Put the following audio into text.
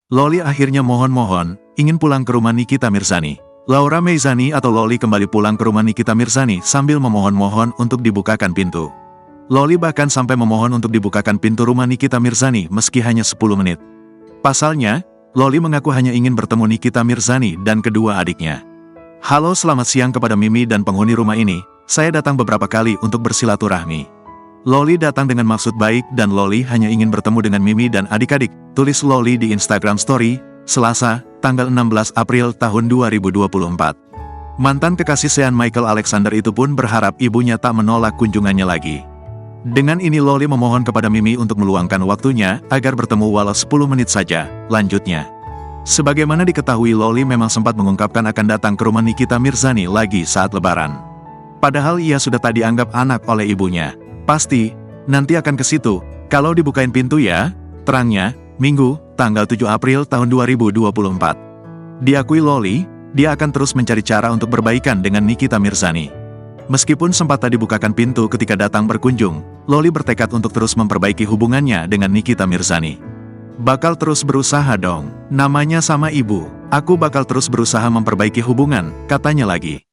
Loli akhirnya mohon-mohon, ingin pulang ke rumah Nikita Mirzani. Laura Meizani atau Loli kembali pulang ke rumah Nikita Mirzani sambil memohon-mohon untuk dibukakan pintu. Loli bahkan sampai memohon untuk dibukakan pintu rumah Nikita Mirzani meski hanya 10 menit. Pasalnya, Loli mengaku hanya ingin bertemu Nikita Mirzani dan kedua adiknya. Halo, selamat siang kepada Mimi dan penghuni rumah ini. Saya datang beberapa kali untuk bersilaturahmi. Loli datang dengan maksud baik dan Loli hanya ingin bertemu dengan Mimi dan adik-adik, tulis Loli di Instagram Story, Selasa, tanggal 16 April tahun 2024. Mantan kekasih Sean Michael Alexander itu pun berharap ibunya tak menolak kunjungannya lagi. Dengan ini Loli memohon kepada Mimi untuk meluangkan waktunya agar bertemu walau 10 menit saja, lanjutnya. Sebagaimana diketahui Loli memang sempat mengungkapkan akan datang ke rumah Nikita Mirzani lagi saat lebaran. Padahal ia sudah tak dianggap anak oleh ibunya. Pasti, nanti akan ke situ, kalau dibukain pintu ya, terangnya, Minggu, tanggal 7 April tahun 2024. Diakui Loli, dia akan terus mencari cara untuk berbaikan dengan Nikita Mirzani. Meskipun sempat tak dibukakan pintu ketika datang berkunjung, Loli bertekad untuk terus memperbaiki hubungannya dengan Nikita Mirzani. Bakal terus berusaha dong, namanya sama ibu, aku bakal terus berusaha memperbaiki hubungan, katanya lagi.